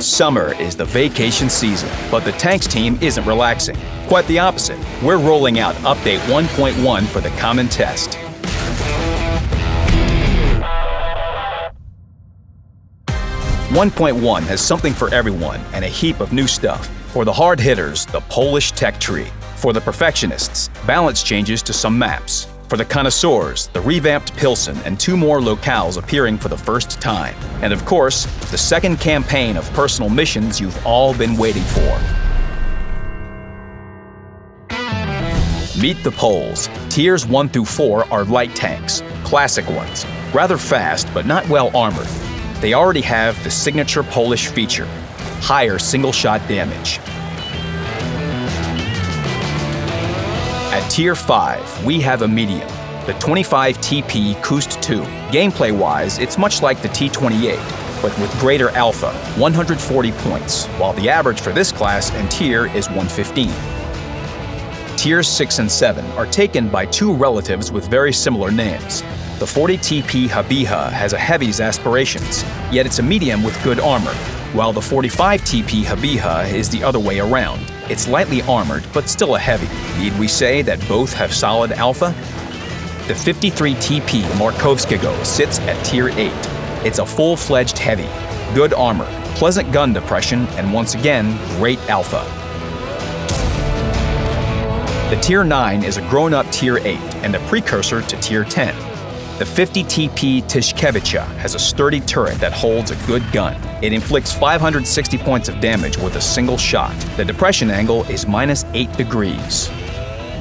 Summer is the vacation season, but the tanks team isn't relaxing. Quite the opposite. We're rolling out Update 1.1 for the common test. "1.1 has something for everyone and a heap of new stuff. For the hard hitters, the Polish tech tree. For the perfectionists, balance changes to some maps. For the connoisseurs, the revamped Pilsen and 2 more locales appearing for the first time. And of course, the second campaign of personal missions you've all been waiting for. Meet the Poles. Tiers 1 through 4 are light tanks, classic ones, rather fast but not well armored. They already have the signature Polish feature, higher single-shot damage. At Tier 5, we have a medium, the 25 TP Kust 2. Gameplay-wise, it's much like the T28, but with greater alpha, 140 points, while the average for this class and tier is 115. Tiers 6 and 7 are taken by 2 relatives with very similar names. The 40 TP Habiha has a heavy's aspirations, yet it's a medium with good armor, while the 45 TP Habiha is the other way around. It's lightly armored, but still a heavy. Need we say that both have solid alpha? The 53 TP Markovskogo sits at Tier 8. It's a full-fledged heavy, good armor, pleasant gun depression, and once again, great alpha. The Tier 9 is a grown-up Tier 8 and a precursor to Tier 10. The 50 TP Tishkevicha has a sturdy turret that holds a good gun. It inflicts 560 points of damage with a single shot. The depression angle is -8 degrees.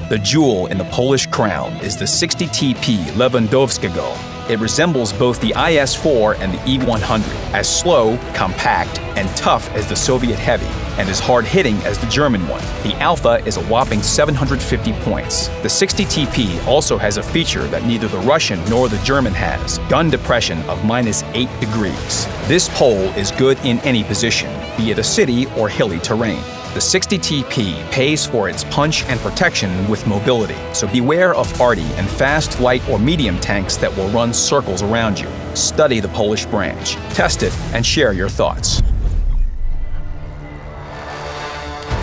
The jewel in the Polish crown is the 60 TP Lewandowskiego. It resembles both the IS-4 and the E-100, as slow, compact, and tough as the Soviet Heavy, and as hard-hitting as the German one. The Alpha is a whopping 750 points. The 60 TP also has a feature that neither the Russian nor the German has, gun depression of -8 degrees. This pole is good in any position, be it a city or hilly terrain. The 60 TP pays for its punch and protection with mobility, so beware of arty and fast, light, or medium tanks that will run circles around you. Study the Polish branch, test it, and share your thoughts.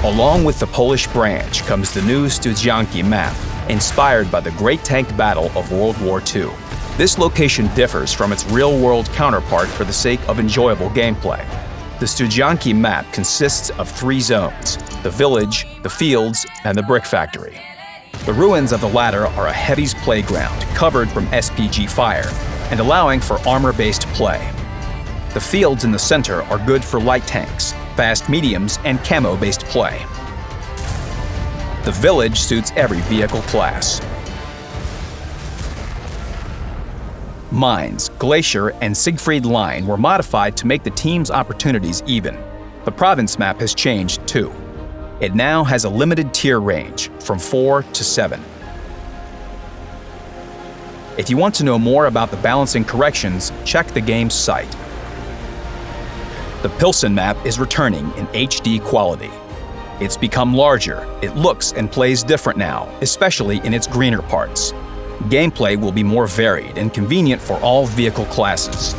Along with the Polish branch comes the new Studzianki map, inspired by the Great Tank Battle of World War II. This location differs from its real-world counterpart for the sake of enjoyable gameplay. The Studzianki map consists of 3 zones: the village, the fields, and the brick factory. The ruins of the latter are a heavy's playground, covered from SPG fire, and allowing for armor-based play. The fields in the center are good for light tanks, fast mediums, and camo-based play. The village suits every vehicle class. Mines, Glacier, and Siegfried Line were modified to make the team's opportunities even. The province map has changed too. It now has a limited tier range, from 4 to 7. If you want to know more about the balancing corrections, check the game's site. The Pilsen map is returning in HD quality. It's become larger, it looks and plays different now, especially in its greener parts. Gameplay will be more varied and convenient for all vehicle classes.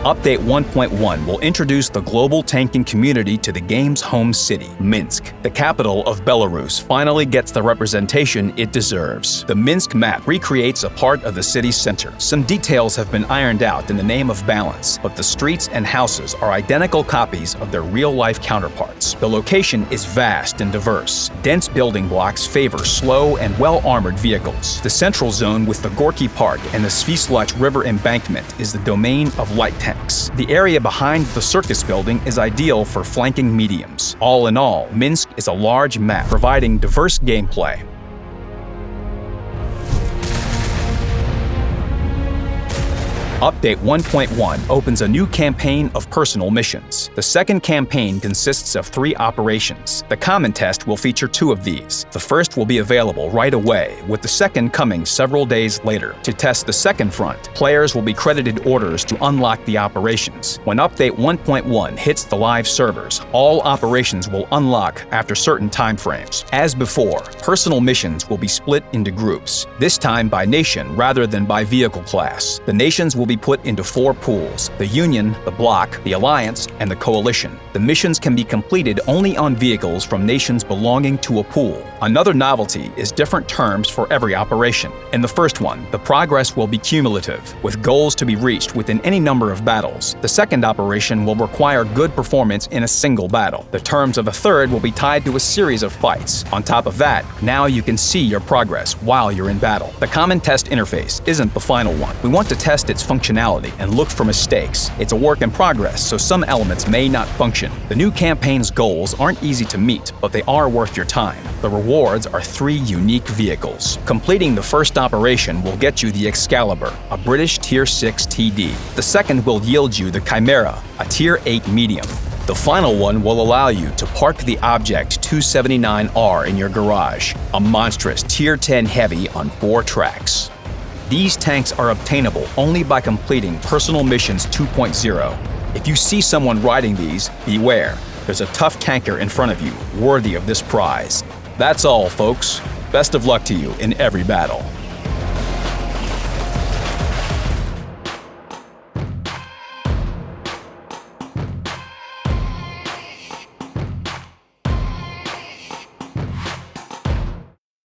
Update 1.1 will introduce the global tanking community to the game's home city, Minsk. The capital of Belarus finally gets the representation it deserves. The Minsk map recreates a part of the city's center. Some details have been ironed out in the name of balance, but the streets and houses are identical copies of their real-life counterparts. The location is vast and diverse. Dense building blocks favor slow and well-armored vehicles. The central zone with the Gorky Park and the Svisluch River embankment is the domain of light tanks. The area behind the circus building is ideal for flanking mediums. All in all, Minsk is a large map providing diverse gameplay. Update 1.1 opens a new campaign of personal missions. The second campaign consists of 3 operations. The common test will feature 2 of these. The first will be available right away, with the second coming several days later. To test the second front, players will be credited orders to unlock the operations. When Update 1.1 hits the live servers, all operations will unlock after certain timeframes. As before, personal missions will be split into groups, this time by nation rather than by vehicle class. The nations will will be put into 4 pools: the Union, the Bloc, the Alliance, and the Coalition. The missions can be completed only on vehicles from nations belonging to a pool. Another novelty is different terms for every operation. In the first one, the progress will be cumulative, with goals to be reached within any number of battles. The second operation will require good performance in a single battle. The terms of the third will be tied to a series of fights. On top of that, now you can see your progress while you're in battle. The Common Test Interface isn't the final one. We want to test its functionality and look for mistakes. It's a work in progress, so some elements may not function. The new campaign's goals aren't easy to meet, but they are worth your time. The rewards are 3 unique vehicles. Completing the first operation will get you the Excalibur, a British Tier 6 TD. The second will yield you the Chimera, a Tier 8 medium. The final one will allow you to park the Object 279R in your garage, a monstrous Tier 10 heavy on 4 tracks. These tanks are obtainable only by completing Personal Missions 2.0. If you see someone riding these, beware. There's a tough tanker in front of you, worthy of this prize. That's all, folks. Best of luck to you in every battle.